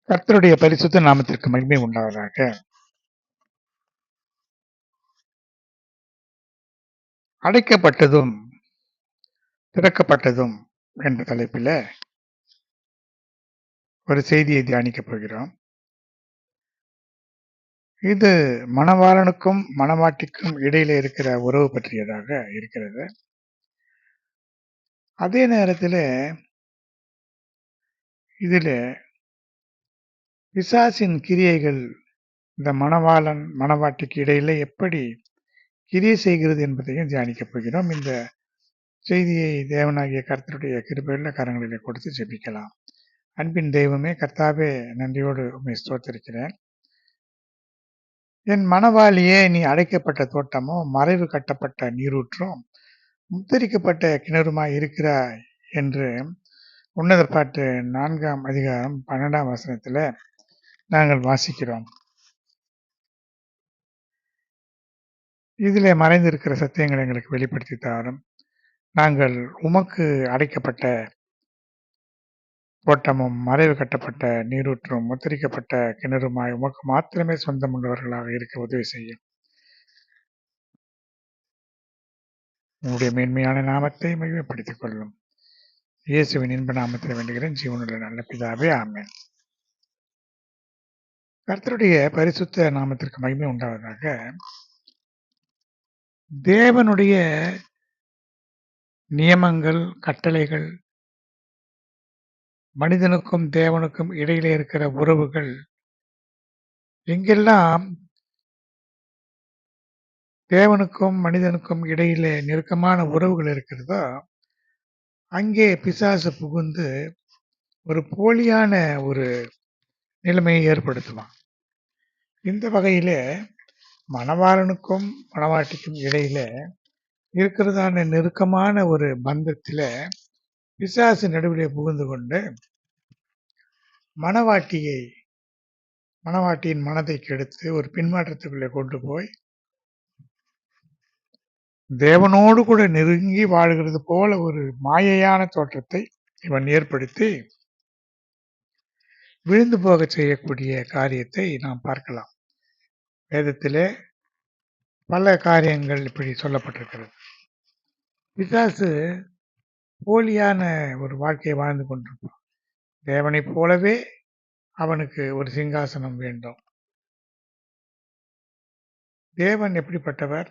கர்த்தருடைய பரிசுத்த நாமத்திற்கு மகிமை உண்டாவதாக. அடைக்கப்பட்டதும் திறக்கப்பட்டதும் என்ற தலைப்பில ஒரு செய்தியை தியானிக்கப் போகிறோம். இது மணவாளனுக்கும் மணவாட்டிக்கும் இடையில இருக்கிற உறவு பற்றியதாக இருக்கிறது. அதே நேரத்தில் இதில் பிசாசின் கிரியைகள் இந்த மணவாளன் மணவாட்டிக்கு இடையில எப்படி கிரியை செய்கிறது என்பதையும் தியானிக்கப் போகிறோம். இந்த செய்தியை தேவனாகிய கர்த்தருடைய கிருபையுள்ள கரங்களிலே கொடுத்து ஜெபிக்கலாம். அன்பின் தெய்வமே, கர்த்தாவே, நன்றியோடு உம்மை ஸ்தோத்திரிக்கிறேன். என் மணவாளியே, நீ அடைக்கப்பட்ட தோட்டமும் மறைவு கட்டப்பட்ட நீரூற்றும் முத்தரிக்கப்பட்ட கிணறுமாய் இருக்கிறாய் என்று உன்னத பாட்டு 4ஆம் அதிகாரம் 12ஆம் வசனத்துல நாங்கள் வாசிக்கிறோம். இதிலே மறைந்திருக்கிற சத்தியங்களை எங்களுக்கு வெளிப்படுத்தி தாரும். நாங்கள் உமக்கு அடைக்கப்பட்ட தோட்டமும் மறைவு கட்டப்பட்ட நீரூற்றும் முத்தரிக்கப்பட்ட கிணறுமாய் உமக்கு மாத்திரமே சொந்தம் உள்ளவர்களாக இருக்க உதவி செய்யும். உங்களுடைய மேன்மையான நாமத்தை மகிமைப்படுத்திக் கொள்ளும். இயேசுவின் இன்ப நாமத்தில் வேண்டுகிறேன், ஜீவனுள்ள நல்ல பிதாவே, ஆமென். கர்த்தருடைய பரிசுத்த நாமத்திற்கு மகிமை உண்டாவதாக. தேவனுடைய நியமங்கள், கட்டளைகள், மனிதனுக்கும் தேவனுக்கும் இடையிலே இருக்கிற உறவுகள் எங்கெல்லாம் தேவனுக்கும் மனிதனுக்கும் இடையிலே நெருக்கமான உறவுகள் இருக்கிறதோ அங்கே பிசாசு புகுந்து ஒரு போலியான ஒரு நிலைமையை ஏற்படுத்துவான். இந்த வகையிலே மணவாளனுக்கும் மணவாட்டிக்கும் இடையில இருக்கிறதான நெருக்கமான ஒரு பந்தத்துல பிசாசு நடுவிலே புகுந்து கொண்டு மணவாட்டியின் மனதை கெடுத்து ஒரு பின்மாற்றத்துக்குள்ளே கொண்டு போய் தேவனோடு கூட நெருங்கி வாழ்கிறது போல ஒரு மாயையான தோற்றத்தை இவன் ஏற்படுத்தி விழுந்து போக செய்யக்கூடிய காரியத்தை நாம் பார்க்கலாம். வேதத்திலே பல காரியங்கள் இப்படி சொல்லப்பட்டிருக்கிறது. பிசாசு போலியான ஒரு வாழ்க்கையை வாழ்ந்து கொண்டிருப்பான். தேவனைப் போலவே அவனுக்கு ஒரு சிங்காசனம் வேண்டும். தேவன் எப்படிப்பட்டவர்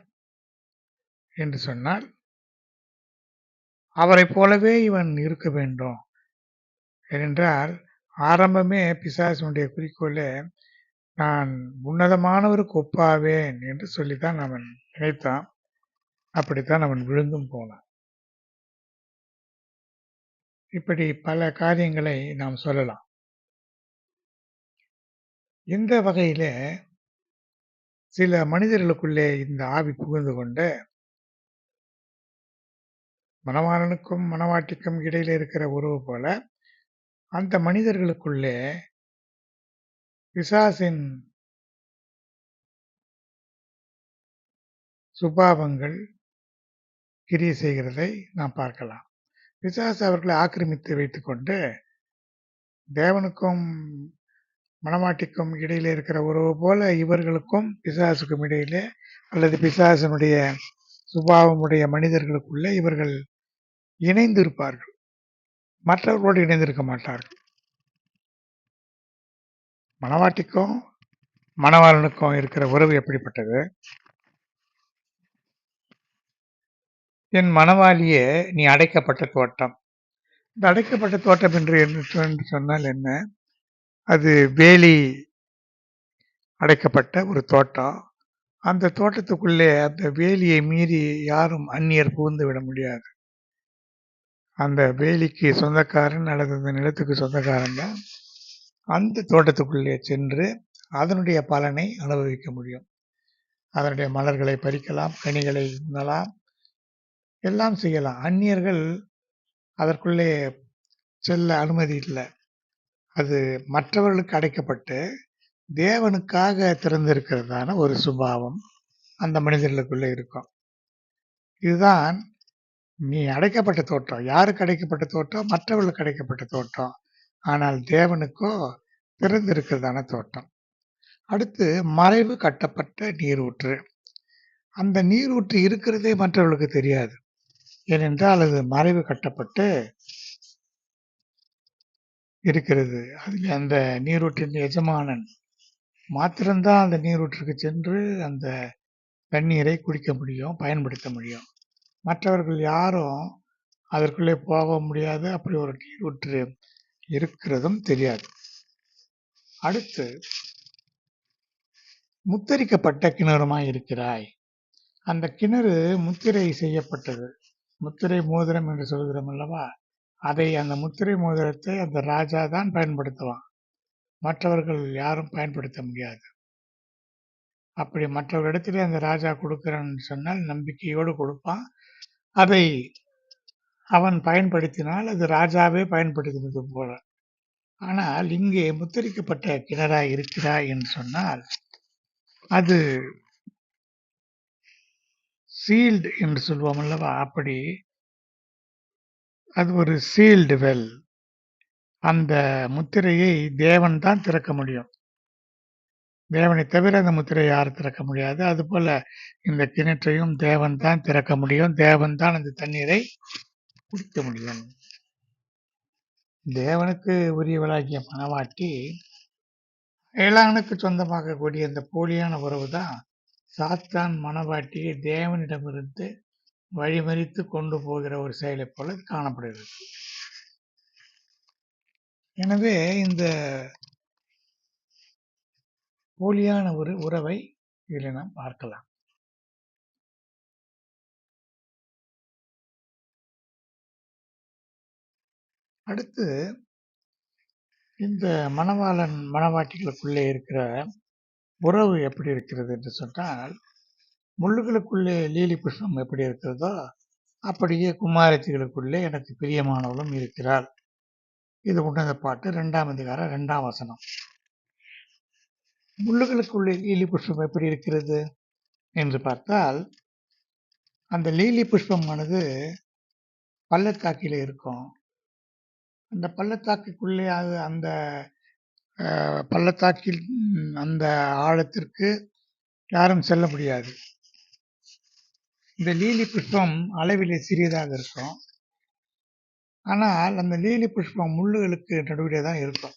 என்று சொன்னால் அவரை போலவே இவன் இருக்க வேண்டும். ஏனென்றால் ஆரம்பமே பிசாசனுடைய குறிக்கோளே நான் உன்னதமானவருக்கு ஒப்பாவேன் என்று சொல்லித்தான் அவன் நினைத்தான். அப்படித்தான் அவன் விழுந்தும் போனான். இப்படி பல காரியங்களை நாம் சொல்லலாம். இந்த வகையில சில மனிதர்களுக்குள்ளே இந்த ஆவி புகுந்து கொண்டு மணவாளனுக்கும் மணவாட்டிக்கும் இடையில இருக்கிற உறவு போல அந்த மனிதர்களுக்குள்ளே பிசாசின் சுபாவங்கள் கிரியை செய்கிறதை நாம் பார்க்கலாம். பிசாசு அவர்களை ஆக்கிரமித்து வைத்துக்கொண்டு தேவனுக்கும் மணவாட்டிக்கும் இடையிலே இருக்கிற உறவு போல இவர்களுக்கும் பிசாசுக்கும் இடையிலே அல்லது பிசாசனுடைய சுபாவமுடைய மனிதர்களுக்குள்ளே இவர்கள் இணைந்து இருப்பார்கள், மற்றவர்களோடு இணைந்திருக்க மாட்டார்கள். மணவாட்டிக்கும் மணவாளனுக்கும் இருக்கிற உறவு எப்படிப்பட்டது? என் மணவாளியே, நீ அடைக்கப்பட்ட தோட்டம். இந்த அடைக்கப்பட்ட தோட்டம் என்று சொன்னால் என்ன? அது வேலி அடைக்கப்பட்ட ஒரு தோட்டம். அந்த தோட்டத்துக்குள்ளே அந்த வேலியை மீறி யாரும் அந்நியர் புகுந்து விட முடியாது. அந்த வேலிக்கு சொந்தக்காரன் அல்லது அந்த நிலத்துக்கு சொந்தக்காரன் தான் அந்த தோட்டத்துக்குள்ளே சென்று அதனுடைய பலனை அனுபவிக்க முடியும். அதனுடைய மலர்களை பறிக்கலாம், கனிகளை உண்ணலாம், எல்லாம் செய்யலாம். அந்நியர்கள் அதற்குள்ளே செல்ல அனுமதி இல்லை. அது மற்றவர்களுக்கு அடைக்கப்பட்டு தேவனுக்காக திறந்திருக்கிறதான ஒரு சுபாவம் அந்த மனிதர்களுக்குள்ள இருக்கும். இதுதான் நீ அடைக்கப்பட்ட தோட்டம். யாருக்கு அடைக்கப்பட்ட தோட்டம்? மற்றவர்களுக்கு அடைக்கப்பட்ட தோட்டம். ஆனால் தேவனுக்கோ திறந்திருக்கிறதான தோட்டம். அடுத்து மறைவு கட்டப்பட்ட நீரூற்று. அந்த நீரூற்று இருக்கிறதே மற்றவர்களுக்கு தெரியாது. ஏனென்றால் அது மறைவு கட்டப்பட்டு இருக்கிறது. அதில் அந்த நீரூற்றின் எஜமானன் மாத்திரம்தான் அந்த நீரூற்றுக்கு சென்று அந்த தண்ணீரை குடிக்க முடியும், பயன்படுத்த முடியும். மற்றவர்கள் யாரும் அதற்குள்ளே போக முடியாது. அப்படி ஒரு நீரூற்று இருக்கிறதும் தெரியாது. அடுத்து முத்தரிக்கப்பட்ட கிணறுமாய் இருக்கிறாய். அந்த கிணறு முத்திரை செய்யப்பட்டது. முத்திரை மோதிரம் என்று சொல்கிறோம் அல்லவா, அதை அந்த முத்திரை மோதிரத்தை அந்த ராஜா தான் பயன்படுத்துவான். மற்றவர்கள் யாரும் பயன்படுத்த முடியாது. அப்படி மற்றவர்களிடத்திலே அந்த ராஜா கொடுக்கிறான்னு சொன்னால் நம்பிக்கையோடு கொடுப்பான். அதை அவன் பயன்படுத்தினால் அது ராஜாவே பயன்படுத்தினது போல. ஆனால் இங்கே முத்திரிக்கப்பட்ட கிணறாய் இருக்கிறாய் என்று சொன்னால் அது சீல்டு என்று சொல்வோம் அல்லவா, அப்படி அது ஒரு சீல்டு வெல். அந்த முத்திரையை தேவன் தான் திறக்க முடியும். தேவனை தவிர அந்த முத்திரையை யாரும் திறக்க முடியாது. அதுபோல இந்த கிணற்றையும் தேவன் தான் திறக்க முடியும். தேவன் தான் அந்த தண்ணீரை குடிக்க முடியும். தேவனுக்கு உரியவளாகிய மணவாட்டி ஏலானுக்கு சொந்தமாக கூடிய இந்த போலியான உறவு தான் சாத்தான் மணவாட்டியை தேவனிடமிருந்து வழிமறித்து கொண்டு போகிற ஒரு செயலை போல காணப்படுகிறது. எனவே இந்த போலியான ஒரு உறவை இதில் நாம் பார்க்கலாம். அடுத்து இந்த மணவாளன் மணவாட்டிகளுக்குள்ளே இருக்கிற உறவு எப்படி இருக்கிறது என்று சொன்னால், முள்ளுகளுக்குள்ளே லீலி புஷ்பம் எப்படி இருக்கிறதோ அப்படியே குமாரத்திகளுக்குள்ளே எனக்கு பிரியமானவளும் இருக்கிறாள். இது உன்னத பாட்டு 2ஆம் அதிகாரம் 2ஆம் வசனம். முள்ளுகளுக்குள்ளே லீலி புஷ்பம் எப்படி இருக்கிறது என்று பார்த்தால், அந்த லீலி புஷ்பமானது பள்ளத்தாக்கிலே இருக்கும். அந்த பள்ளத்தாக்குக்குள்ளே அது அந்த பள்ளத்தாக்கில் அந்த ஆழத்திற்கு யாரும் செல்ல முடியாது. இந்த லீலி புஷ்பம் அளவிலே சிறியதாக இருக்கும். ஆனால் அந்த லீலி புஷ்பம் முள்ளுகளுக்கு நடுவிலே தான் இருக்கும்.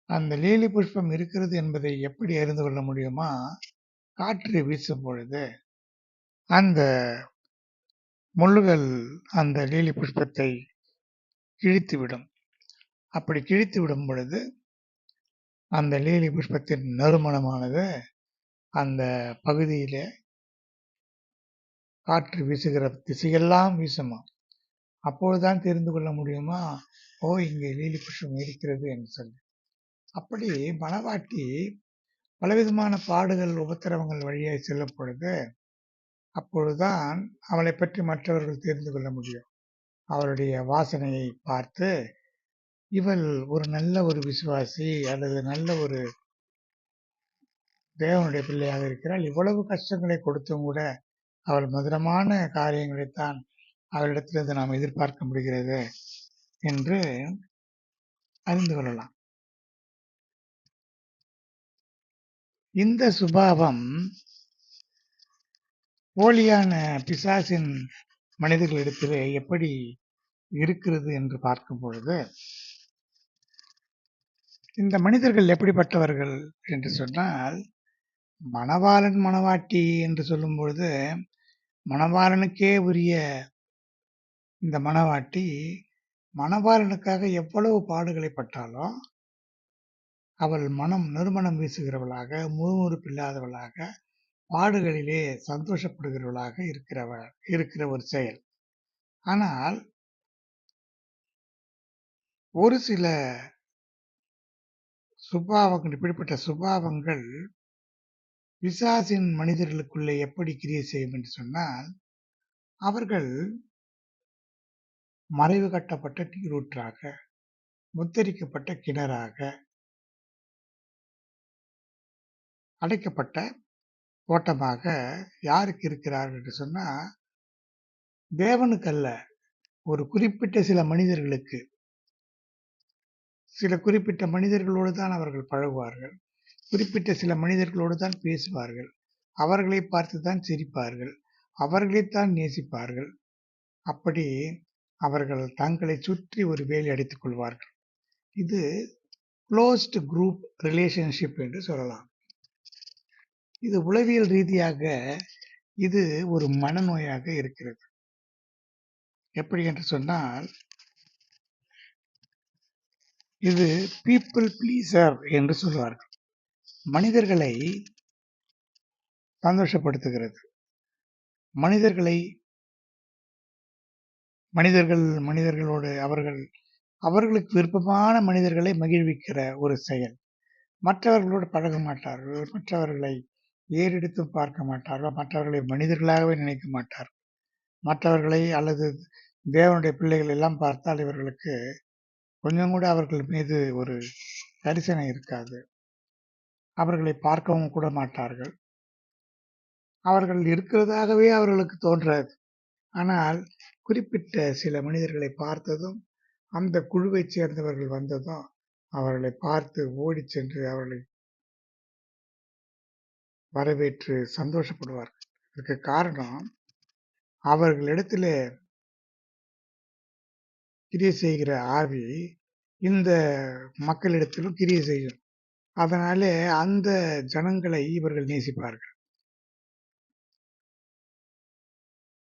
அந்த லீலி புஷ்பம் இருக்கிறது என்பதை எப்படி அறிந்து கொள்ள முடியுமா? காற்று வீசும் பொழுது அந்த முள்ளுகள் அந்த லீலி புஷ்பத்தை கிழித்துவிடும். அப்படி கிழித்து விடும் பொழுது அந்த லீலி புஷ்பத்தின் நறுமணமானது அந்த பகுதியிலே காற்று வீசுகிற திசையெல்லாம் வீசுமா. அப்பொழுதுதான் தெரிந்து கொள்ள முடியுமா, ஓ இங்கே லீலி புஷ்பம் இருக்கிறது என்று சொல்லி. அப்படி மணவாட்டி பலவிதமான பாடுகள் உபத்திரவங்கள் வழியாக செல்லும் பொழுது அப்பொழுதுதான் அவளை பற்றி மற்றவர்கள் தெரிந்து கொள்ள முடியும். அவளுடைய வாசனையை பார்த்து இவள் ஒரு நல்ல ஒரு விசுவாசி அல்லது நல்ல ஒரு தேவனுடைய பிள்ளையாக இருக்கிறாள். இவ்வளவு கஷ்டங்களை கொடுத்தும் கூட அவள் மதுரமான காரியங்களைத்தான் அவளிடத்திலிருந்து நாம் எதிர்பார்க்க முடிகிறது என்று அறிந்து கொள்ளலாம். இந்த சுபாவம் போலியான பிசாசின் மனிதர்களிடத்திலே எப்படி இருக்கிறது என்று பார்க்கும் பொழுது, இந்த மனிதர்கள் எப்படிப்பட்டவர்கள் என்று சொன்னால், மணவாளன் மணவாட்டி என்று சொல்லும் பொழுது மணவாளனுக்கே உரிய இந்த மணவாட்டி மணவாளனுக்காக எவ்வளவு பாடுகளை பட்டாலும் அவள் மனம் நறுமணம் வீசுகிறவளாக, முறுமுறுப்பில்லாதவளாக, பாடுகளிலே சந்தோஷப்படுகிறவளாக இருக்கிற ஒரு செயல். ஆனால் ஒரு சில சுபாவங்கள், இப்படிப்பட்ட சுபாவங்கள் பிசாசின் மனிதர்களுக்குள்ளே எப்படி கிரியை செய்யும் என்று சொன்னால், அவர்கள் மறைவு கட்டப்பட்ட நீரூற்றாக, முத்தரிக்கப்பட்ட கிணறாக, அடைக்கப்பட்ட தோட்டமாக யாருக்கு இருக்கிறார்கள் என்று சொன்னா, தேவனுக்கு அல்ல, ஒரு குறிப்பிட்ட சில மனிதர்களுக்கு, சில குறிப்பிட்ட மனிதர்களோடு தான் அவர்கள் பழகுவார்கள். குறிப்பிட்ட சில மனிதர்களோடு தான் பேசுவார்கள். அவர்களை பார்த்து தான் சிரிப்பார்கள். அவர்களைத்தான் நேசிப்பார்கள். அப்படி அவர்கள் தங்களை சுற்றி ஒரு வேலி அடைத்துக் கொள்வார்கள். இது க்ளோஸ்டு குரூப் ரிலேஷன்ஷிப் என்று சொல்லலாம். இது உளவியல் ரீதியாக இது ஒரு மனநோயாக இருக்கிறது. எப்படி என்று சொன்னால், இது பீப்பிள் ப்ளீசர் என்று சொல்வார்கள். மனிதர்களை சந்தோஷப்படுத்துகிறது. மனிதர்களோடு அவர்களுக்கு விருப்பமான மனிதர்களை மகிழ்விக்கிற ஒரு செயல். மற்றவர்களோடு பழக மாட்டார்கள். மற்றவர்களை ஏறெடுத்தும் பார்க்க மாட்டார்கள். மற்றவர்களை மனிதர்களாகவே நினைக்க மாட்டார்கள். மற்றவர்களை அல்லது தேவனுடைய பிள்ளைகள் எல்லாம் பார்த்தால் இவர்களுக்கு கொஞ்சம் கூட அவர்கள் மீது ஒரு கரிசனை இருக்காது. அவர்களை பார்க்கவும் கூட மாட்டார்கள். அவர்கள் இருக்கிறதாகவே அவர்களுக்கு தோன்றாது. ஆனால் குறிப்பிட்ட சில மனிதர்களை பார்த்ததும், அந்த குழுவைச் சேர்ந்தவர்கள் வந்ததும் அவர்களை பார்த்து ஓடிச் சென்று அவர்களை வரவேற்று சந்தோஷப்படுவார்கள். இதற்கு காரணம், அவர்களிடத்திலே கிரியை செய்கிற ஆவி இந்த மக்களிடத்திலும் கிரியை செய்யும். அதனாலே அந்த ஜனங்களை இவர்கள் நேசிப்பார்கள்.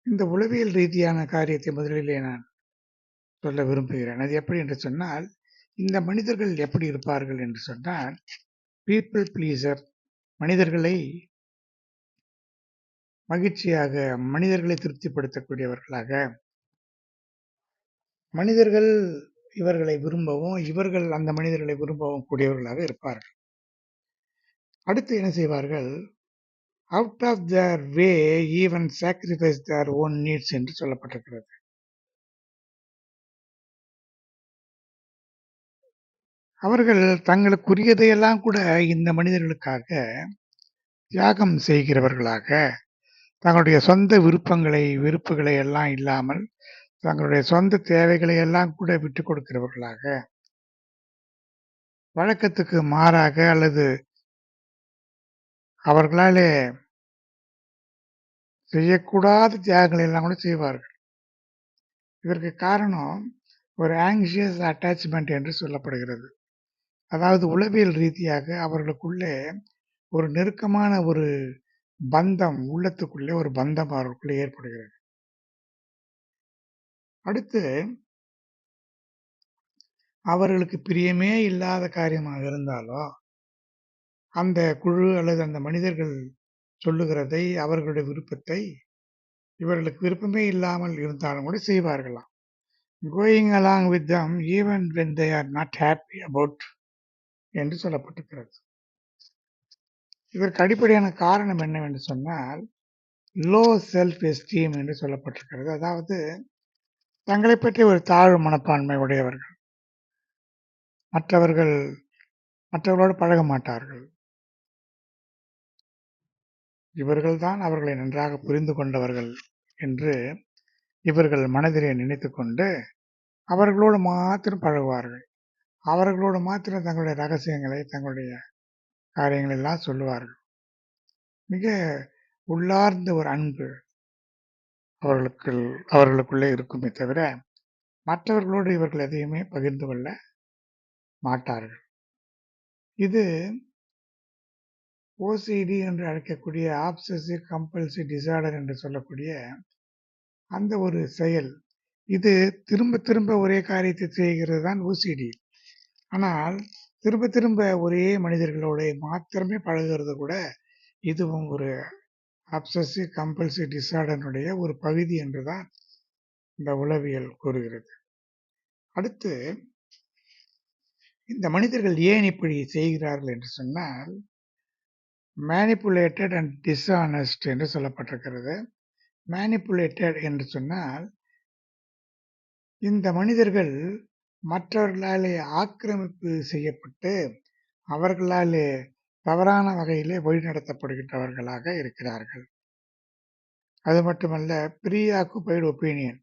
இந்த உளவியல் ரீதியான காரியத்தை முதலிலே நான் சொல்ல விரும்புகிறேன். அது எப்படி என்று சொன்னால், இந்த மனிதர்கள் எப்படி இருப்பார்கள் என்று சொன்னால், பீப்பிள் ப்ளீசர், மனிதர்களை மகிழ்ச்சியாக, மனிதர்களை திருப்திப்படுத்தக்கூடியவர்களாக, மனிதர்கள் இவர்களை விரும்பவும், இவர்கள் அந்த மனிதர்களை விரும்பவும் கூடியவர்களாக இருப்பார்கள். அடுத்து என்ன செய்வார்கள்? Out of their way even sacrifice their own needs என்று சொல்லப்பட்டிருக்கிறது. அவர்கள் தங்களுக்குரியதையெல்லாம் கூட இந்த மனிதர்களுக்காக தியாகம் செய்கிறவர்களாக, தங்களுடைய சொந்த வெறுப்புகளை எல்லாம் இல்லாமல், தங்களுடைய சொந்த தேவைகளை எல்லாம் கூட விட்டுக் கொடுக்கிறவர்களாக, வழக்கத்துக்கு மாறாக அல்லது அவர்களாலே செய்யக்கூடாத தியாகங்களை எல்லாம் கூட செய்வார்கள். இதற்கு காரணம் ஒரு ஆங்ஷியஸ் அட்டாச்மெண்ட் என்று சொல்லப்படுகிறது. அதாவது உளவியல் ரீதியாக அவர்களுக்குள்ளே ஒரு நெருக்கமான ஒரு பந்தம், உள்ளத்துக்குள்ளே ஒரு பந்தம் அவர்களுக்குள்ளே ஏற்படுகிறது. அடுத்து, அவர்களுக்கு பிரியமே இல்லாத காரியமாக இருந்தாலோ, அந்த குழு அல்லது அந்த மனிதர்கள் சொல்லுகிறதை, அவர்களுடைய விருப்பத்தை இவர்களுக்கு விருப்பமே இல்லாமல் இருந்தாலும் கூட செய்வார்களாம். Going along with them even when they are not happy about என்று சொல்லப்பட்டிருக்கிறது. இதற்கு அடிப்படையான காரணம் என்னவென்று சொன்னால், லோ செல்ஃப் எஸ்டீம் என்று சொல்லப்பட்டிருக்கிறது. அதாவது தங்களை பற்றி ஒரு தாழ்வு மனப்பான்மை உடையவர்கள். மற்றவர்களோடு பழக மாட்டார்கள். இவர்கள்தான் அவர்களை நன்றாக புரிந்து கொண்டவர்கள் என்று இவர்கள் மனதிலே நினைத்துக் கொண்டு அவர்களோடு மாத்திரம் பழகுவார்கள். அவர்களோடு மாத்திரம் தங்களுடைய ரகசியங்களை, தங்களுடைய காரியங்கள் எல்லாம் சொல்லுவார்கள். மிக உள்ளார்ந்த ஒரு அன்பு அவர்களுக்குள்ளே இருக்குமே தவிர, மற்றவர்களோடு இவர்கள் எதையுமே பகிர்ந்து கொள்ள மாட்டார்கள். இது ஓசிடி என்று அழைக்கக்கூடிய ஆப்சசிவ் கம்பல்சிவ் டிசார்டர் என்று சொல்லக்கூடிய அந்த ஒரு செயல். இது திரும்ப திரும்ப ஒரே காரியத்தை செய்கிறது தான் ஓசிடி. ஆனால் திரும்ப திரும்ப ஒரே மனிதர்களோடு மாத்திரமே பழகுறது கூட இதுவும் ஒரு அப்சசிவ் கம்பல்சிவ் டிசார்டருடைய ஒரு பகுதி என்றுதான் இந்த உளவியல் கூறுகிறது. அடுத்து, இந்த மனிதர்கள் ஏன் இப்படி செய்கிறார்கள் என்று சொன்னால், மேனிப்புலேட்டட் அண்ட் டிஸ்ஆனஸ்ட் என்று சொல்லப்பட்டிருக்கிறது. மேனிப்புலேட்டட் என்று சொன்னால், இந்த மனிதர்கள் மற்றவர்களாலே ஆக்கிரமிப்பு செய்யப்பட்டு அவர்களாலே தவறான வகையிலே வழிநடத்தப்படுகின்றவர்களாக இருக்கிறார்கள். அது மட்டுமல்ல, ப்ரீ ஆக்குபைடு ஒப்பீனியன்,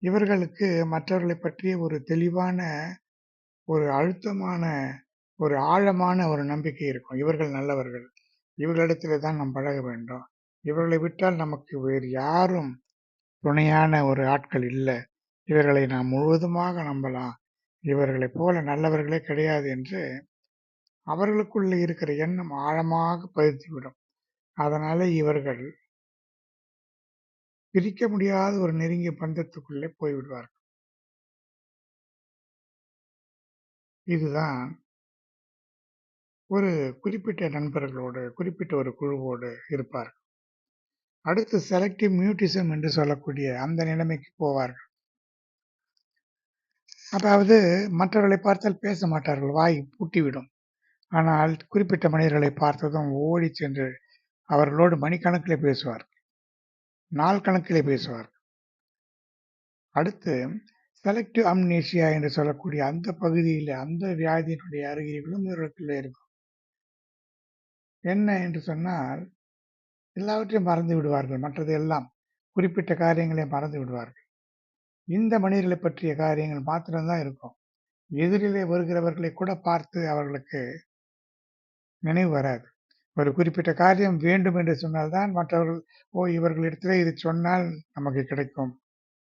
இவர்களுக்கு மற்றவர்களை பற்றிய ஒரு தெளிவான ஒரு அழுத்தமான, ஒரு ஆழமான ஒரு நம்பிக்கை இருக்கும். இவர்கள் நல்லவர்கள். இவர்களிடத்திலே தான் நாம் பழக வேண்டும். இவர்களை விட்டால் நமக்கு வேறு யாரும் துணையான ஒரு ஆட்கள் இல்ல. இவர்களை நாம் முழுவதுமாக நம்பலாம். இவர்களைப் போல நல்லவர்களே கிடையாது என்று அவர்களுக்குள்ள இருக்கிற எண்ணம் ஆழமாக பதித்துவிடும். அதனால இவர்கள் பிரிக்க முடியாத ஒரு நெருங்கிய பந்தத்துக்குள்ளே போய்விடுவார்கள். இதுதான் ஒரு குறிப்பிட்ட நண்பர்களோடு, குறிப்பிட்ட ஒரு குழுவோடு இருப்பார்கள். அடுத்து செலக்டிவ் மியூட்டிசம் என்று சொல்லக்கூடிய அந்த நிலைமைக்கு போவார்கள். அதாவது மற்றவர்களை பார்த்தால் பேச மாட்டார்கள். வாய் பூட்டிவிடும். ஆனால் குறிப்பிட்ட மனிதர்களை பார்த்ததும் ஓடிச் சென்று அவர்களோடு மணிக்கணக்கிலே பேசுவார். நாள் கணக்கிலே பேசுவார். அடுத்து செலக்டிவ் அம்னீசியா என்று சொல்லக்கூடிய அந்த பகுதியில் அந்த வியாதியினுடைய அறிகுறிகளும் இவர்களுக்குள்ளே இருக்கும். என்ன என்று சொன்னால் எல்லாவற்றையும் மறந்து விடுவார்கள். மற்றது எல்லாம் குறிப்பிட்ட காரியங்களை மறந்து விடுவார்கள். இந்த மனிதர்களை பற்றிய காரியங்கள் மாத்திரம்தான் இருக்கும். எதிரிலே வருகிறவர்களை கூட பார்த்து அவர்களுக்கு நினைவு வராது. ஒரு குறிப்பிட்ட காரியம் வேண்டும் என்று சொன்னால்தான் மற்றவர்கள் இவர்களிடத்திலே இது சொன்னால் நமக்கு கிடைக்கும்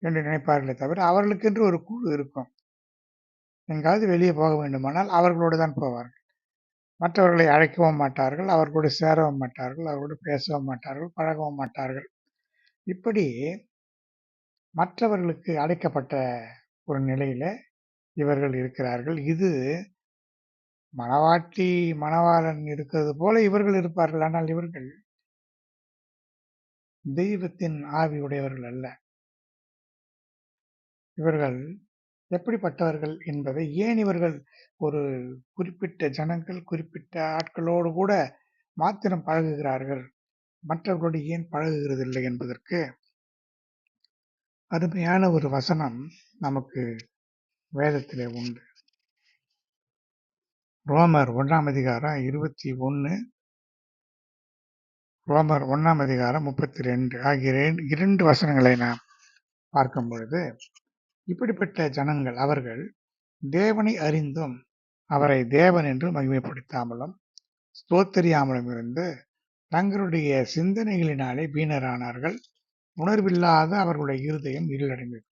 என்று நினைப்பார்களே தவிர அவர்களுக்கென்று ஒரு குழு இருக்கும். எங்காவது வெளியே போக வேண்டுமானால் அவர்களோடு தான் போவார்கள். மற்றவர்களை அழைக்கவும் மாட்டார்கள். அவர்களோடு சேரவும் மாட்டார்கள். அவர்களோடு பேசவும் மாட்டார்கள். பழகவும் மாட்டார்கள். இப்படி மற்றவர்களுக்கு அடைக்கப்பட்ட ஒரு நிலையில இவர்கள் இருக்கிறார்கள். இது மணவாட்டி மணவாளன் இருக்கிறது போல இவர்கள் இருப்பார்கள். ஆனால் இவர்கள் தெய்வத்தின் ஆவி உடையவர்கள் அல்ல. இவர்கள் எப்படிப்பட்டவர்கள் என்பதை ஏன் இவர்கள் ஒரு குறிப்பிட்ட ஜனங்கள், குறிப்பிட்ட ஆட்களோடு கூட மாத்திரம் பழகுகிறார்கள், மற்றவர்களோடு ஏன் பழகுகிறதில்லை என்பதற்கு அருமையான ஒரு வசனம் நமக்கு வேதத்திலே உண்டு. ரோமர் 1ஆம் அதிகாரம் 21, ரோமர் 1ஆம் அதிகாரம் 32 ஆகிய 2 வசனங்களை நாம் பார்க்கும் பொழுது, இப்படிப்பட்ட ஜனங்கள் அவர்கள் தேவனை அறிந்தும் அவரை தேவன் என்று மகிமைப்படுத்தாமலும் ஸ்தோத்தரியாமலும் இருந்து தங்களுடைய சிந்தனைகளினாலே வீணரானார்கள். உணர்வில்லாத அவர்களுடைய இருதயம் இருளடைந்தது.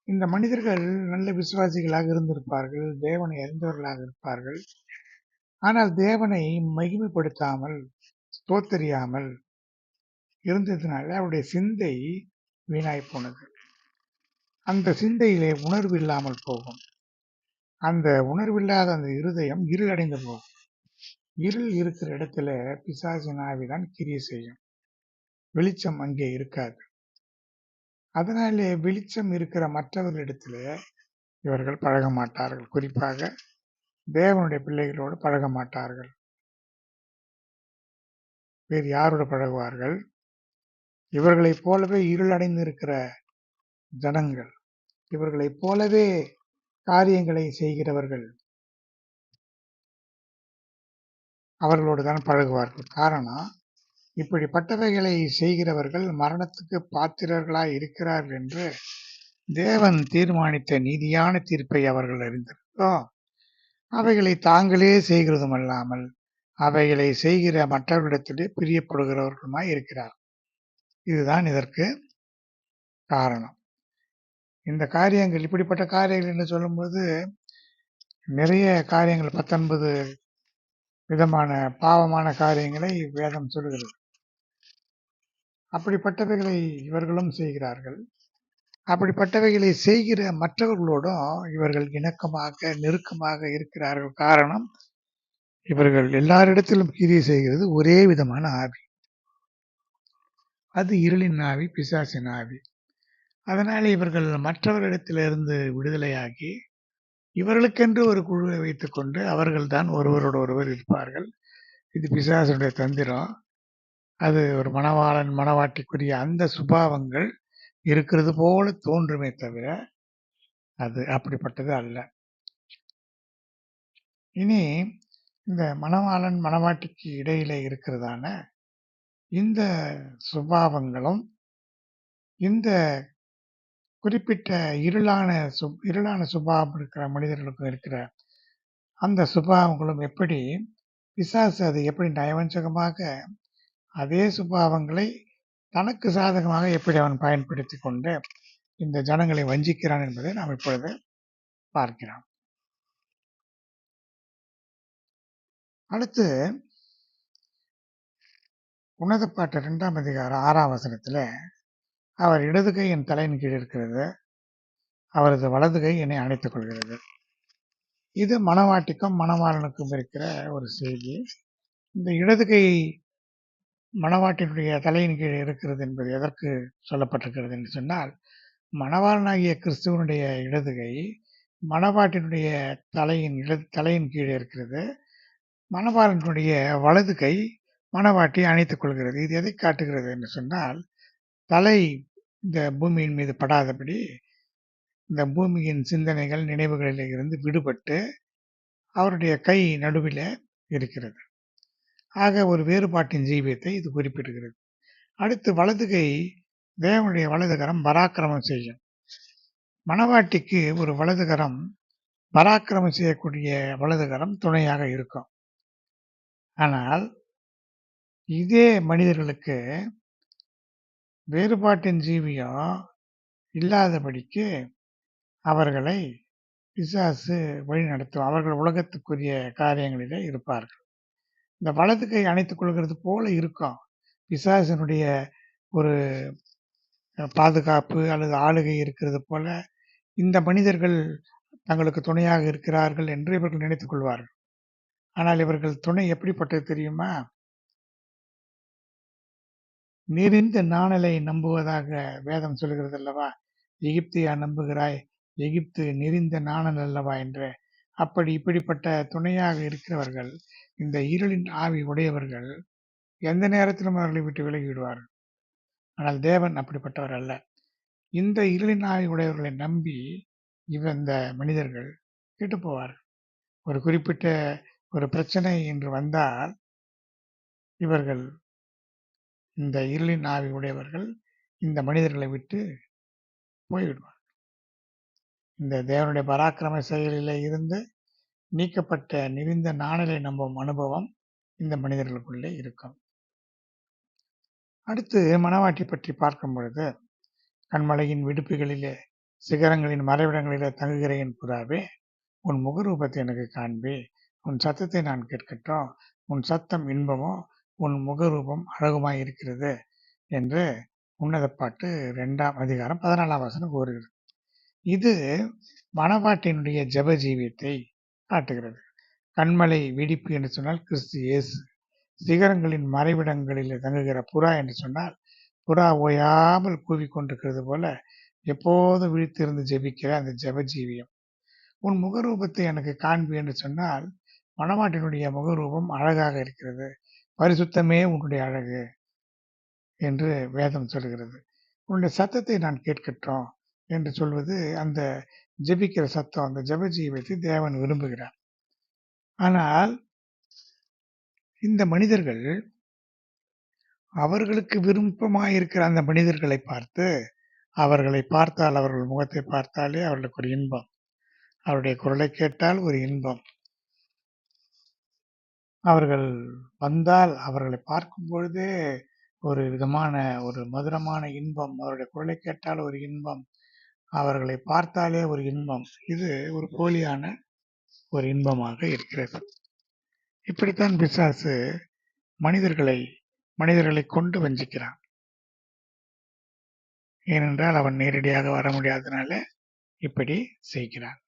இந்த மனிதர்கள் நல்ல விசுவாசிகளாக இருந்திருப்பார்கள். தேவனை அறிந்தவர்களாக இருப்பார்கள். ஆனால் தேவனை மகிமைப்படுத்தாமல் ஸ்தோத்தரியாமல் இருந்ததுனால அவருடைய சிந்தை வீணாய் போனது. அந்த சிந்தையிலே உணர்வு இல்லாமல் போகும். அந்த உணர்வில்லாத அந்த இருதயம் இருளடைந்து போகும். இருள் இருக்கிற இடத்துல பிசாசின் ஆவிதான் கிரியை செய்யும். வெளிச்சம் அங்கே இருக்காது. அதனாலே வெளிச்சம் இருக்கிற மற்றவர்களிடத்துல இவர்கள் பழக மாட்டார்கள். குறிப்பாக தேவனுடைய பிள்ளைகளோடு பழக மாட்டார்கள். வேறு யாரோடு பழகுவார்கள்? இவர்களைப் போலவே இருளடைந்து இருக்கிற ஜனங்கள், இவர்களைப் போலவே காரியங்களை செய்கிறவர்கள், அவர்களோடு தான் பழகுவார்கள். காரணம், இப்படிப்பட்டவைகளை செய்கிறவர்கள் மரணத்துக்கு பாத்திரர்களாய் இருக்கிறார்கள் என்று தேவன் தீர்மானித்த நீதியான தீர்ப்பை அவர்கள் அறிந்திருந்தோ அவைகளை தாங்களே செய்கிறதும் அல்லாமல் அவைகளை செய்கிற மற்றவர்களிடத்திலே பிரியப்படுகிறவர்களுமாய் இருக்கிறார். இதுதான் இதற்கு காரணம். இந்த காரியங்கள், இப்படிப்பட்ட காரியங்கள் என்று சொல்லும்போது நிறைய காரியங்கள், 19 விதமான பாவமான காரியங்களை வேதம் சொல்லுகிறது. அப்படிப்பட்டவைகளை இவர்களும் செய்கிறார்கள். அப்படிப்பட்டவைகளை செய்கிற மற்றவர்களோடும் இவர்கள் இணக்கமாக நெருக்கமாக இருக்கிறார்கள். காரணம், இவர்கள் எல்லாரிடத்திலும் கிரியை செய்கிறது ஒரே விதமான ஆவி. அது இருளின் ஆவி, பிசாசின் ஆவி. அதனால இவர்கள் மற்றவர்களிடத்திலிருந்து விடுதலையாகி இவர்களுக்கென்று ஒரு குழுவை வைத்துக்கொண்டு அவர்கள் தான் ஒருவரோடு ஒருவர் இருப்பார்கள். இது பிசாசுடைய தந்திரம். அது ஒரு மணவாளன் மணவாட்டிக்குரிய அந்த சுபாவங்கள் இருக்கிறது போல தோன்றுமே தவிர அது அப்படிப்பட்டது அல்ல. இனி இந்த மணவாளன் மணவாட்டிக்கு இடையிலே இருக்கிறதான இந்த சுபாவங்களும் இந்த குறிப்பிட்ட இருளான சுபாவம் இருக்கிற மனிதர்களுக்கும் இருக்கிற அந்த சுபாவங்களும் எப்படி பிசாசு அதை எப்படி நயவஞ்சகமாக அதே சுபாவங்களை தனக்கு சாதகமாக எப்படி அவன் பயன்படுத்தி கொண்டு இந்த ஜனங்களை வஞ்சிக்கிறான் என்பதை நாம் இப்பொழுது பார்க்கிறோம். அடுத்து உன்னத பாட்டு 2ஆம் அதிகாரம் 6ஆம் வசனத்துல அவர் இடது கை என் தலையின் கீழ் இருக்கிறது, அவரது வலது கை என்னை அணைத்துக் கொள்கிறது. இது மணவாட்டிக்கும் மணவாளனுக்கும் இருக்கிற ஒரு செய்தி. இந்த இடது கை மணவாட்டினுடைய தலையின் கீழ் இருக்கிறது என்பது எதற்கு சொல்லப்பட்டிருக்கிறது என்று சொன்னால், மணவாளனாகிய கிறிஸ்துவனுடைய இடது கை மணவாட்டினுடைய தலையின் கீழே இருக்கிறது. மணவாளனுடைய வலது கை மணவாட்டியை அணைத்துக் கொள்கிறது. இது எதை காட்டுகிறது என்று சொன்னால், தலை இந்த பூமியின் மீது படாதபடி இந்த பூமியின் சிந்தனைகள் நினைவுகளில் இருந்து விடுபட்டு அவருடைய கை நடுவில் இருக்கிறது. ஆக ஒரு வேறுபாட்டின் ஜீவியத்தை இது குறிப்பிடுகிறது. அடுத்து வலது கை தேவனுடைய வலதுகரம் பராக்கிரமம் செய்யும். மணவாட்டிக்கு ஒரு வலதுகரம் பராக்கிரமம் செய்யக்கூடிய வலதுகரம் துணையாக இருக்கும். ஆனால் இதே மனிதர்களுக்கு வேறுபாட்டின் ஜீவியம் இல்லாதபடிக்கு அவர்களை பிசாசு வழி நடத்தும். அவர்கள் உலகத்துக்குரிய காரியங்களிலே இருப்பார்கள். இந்த வலது கை அணைத்துக் கொள்கிறது போல இருக்கும். பிசாசினுடைய ஒரு பாதுகாப்பு அல்லது ஆளுகை இருக்கிறது போல இந்த மனிதர்கள் தங்களுக்கு துணையாக இருக்கிறார்கள் என்று இவர்கள் நினைத்துக் கொள்வார்கள். ஆனால் இவர்கள் துணை எப்படிப்பட்டது தெரியுமா? நெறிந்த நாணலை நம்புவதாக வேதம் சொல்கிறது அல்லவா? எகிப்தியா நம்புகிறாய், எகிப்து நெறிந்த நாணல் அல்லவா என்று. அப்படி இப்படிப்பட்ட துணையாக இருக்கிறவர்கள், இந்த இருளின் ஆவி உடையவர்கள் எந்த நேரத்திலும் அவர்களை விட்டு விலகி விடுவார்கள். ஆனால் தேவன் அப்படிப்பட்டவர் அல்ல. இந்த இருளின் ஆவி உடையவர்களை நம்பி இந்த மனிதர்கள் கெட்டு போவார்கள். ஒரு குறிப்பிட்ட ஒரு பிரச்சனை என்று வந்தால் இவர்கள் இந்த இருளின் ஆவி உடையவர்கள் இந்த மனிதர்களை விட்டு போய்விடுவார்கள். இந்த தேவனுடைய பராக்கிரம செயலில் இருந்து நீக்கப்பட்ட நெறிந்த நாணலை நம்பும் அனுபவம் இந்த மனிதர்களுக்குள்ளே இருக்கும். அடுத்து மணவாட்டி பற்றி பார்க்கும் பொழுது, கண்மலையின் விடுப்புகளிலே சிகரங்களின் மறைவிடங்களிலே தங்குகிற என் புறாவே, உன் முகரூபத்தை எனக்கு காண்பே, உன் சத்தத்தை நான் கேட்கட்டும், உன் சத்தம் இன்பமோ உன் முகரூபம் அழகுமாய் இருக்கிறது என்று உன்னத பாட்டு 2ஆம் அதிகாரம் 14ஆம் வசனம் கூறுகிறது. இது மணவாட்டினுடைய ஜெப ஜீவியத்தை காட்டுகிறது. கண்மலை வெடிப்பு என்று சொன்னால் கிறிஸ்து இயேசு. சிகரங்களின் மறைவிடங்களில் தங்குகிற புறா என்று சொன்னால் புறா ஓயாமல் கூவிக்கொண்டிருக்கிறது போல எப்போதும் விழித்திருந்து ஜெபிக்கிற அந்த ஜெப ஜீவியம். உன் முகரூபத்தை எனக்கு காண்பி என்று சொன்னால் மணவாட்டினுடைய முகரூபம் அழகாக இருக்கிறது, பரிசுத்தமே உன்னுடைய அழகு என்று வேதம் சொல்கிறது. உன்னுடைய சத்தத்தை நான் கேட்கட்டும் என்று சொல்வது அந்த ஜெபிக்கிற சத்தம், அந்த ஜெப ஜீவியத்தை தேவன் விரும்புகிறார். ஆனால் இந்த மனிதர்கள் அவர்களுக்கு விருப்பமாயிருக்கிற அந்த மனிதர்களை பார்த்து, அவர்களை பார்த்தால், அவர்கள் முகத்தை பார்த்தாலே அவர்களுக்கு ஒரு இன்பம், அவருடைய குரலை கேட்டால் ஒரு இன்பம், அவர்கள் வந்தால் அவர்களை பார்க்கும் பொழுதே ஒரு விதமான ஒரு மதுரமான இன்பம், அவருடைய குரலை கேட்டால் ஒரு இன்பம், அவர்களை பார்த்தாலே ஒரு இன்பம். இது ஒரு போலியான ஒரு இன்பமாக இருக்கிறது. இப்படித்தான் பிசாசு மனிதர்களை கொண்டு வஞ்சிக்கிறான். ஏனென்றால் அவன் நேரடியாக வர முடியாதனால இப்படி செய்கிறான்.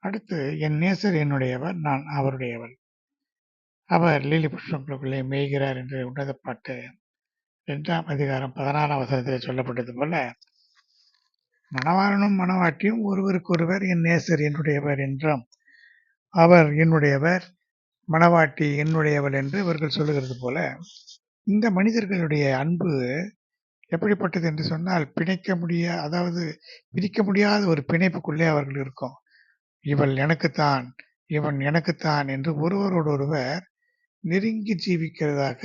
அடுத்து என் நேசர் என்னுடையவர், நான் அவருடையவர், அவர் லீலி புஷ்பங்களுக்குள்ளே மேய்கிறார் என்று உன்னத பாட்டு 2ஆம் அதிகாரம் 16ஆம் வசனத்தில் சொல்லப்பட்டது போல, மணவாளனும் மணவாட்டியும் ஒருவருக்கொருவர் என் நேசர் என்னுடையவர் என்றும், அவர் என்னுடையவர், மணவாட்டி என்னுடையவள் என்று இவர்கள் சொல்லுகிறது போல, இந்த மனிதர்களுடைய அன்பு எப்படிப்பட்டது என்று சொன்னால் பிரிக்க முடியாத ஒரு பிணைப்புக்குள்ளே அவர்கள் இருக்கும். இவள் எனக்குத்தான், இவன் எனக்குத்தான் என்று ஒருவரோடொருவர் நெருங்கி ஜீவிக்கிறதாக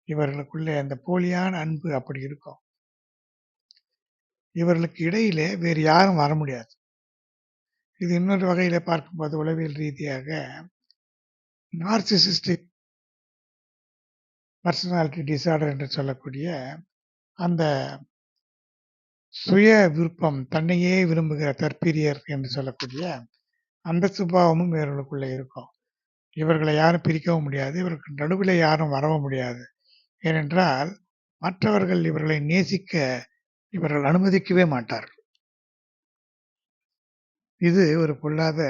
இவர்களுக்குள்ளே அந்த போலியான அன்பு அப்படி இருக்கும். இவர்களுக்கு இடையிலே வேறு யாரும் வர முடியாது. இது இன்னொரு வகையில பார்க்கும்போது உளவியல் ரீதியாக நார்சிசிஸ்டிக் பர்சனாலிட்டி டிஸார்டர் என்று சொல்லக்கூடிய அந்த சுய விருப்பம், தன்னையே விரும்புகிற தற்பிரியர் என்று சொல்லக்கூடிய அந்த சுபாவமும் இவர்களுக்குள்ள இருக்கும். இவர்களை யாரும் பிரிக்கவும் முடியாது. இவருக்கு நடுவிலே யாரும் வரவும் முடியாது. ஏனென்றால் மற்றவர்கள் இவர்களை நேசிக்க இவர்கள் அனுமதிக்கவே மாட்டார்கள். இது ஒரு பொல்லாத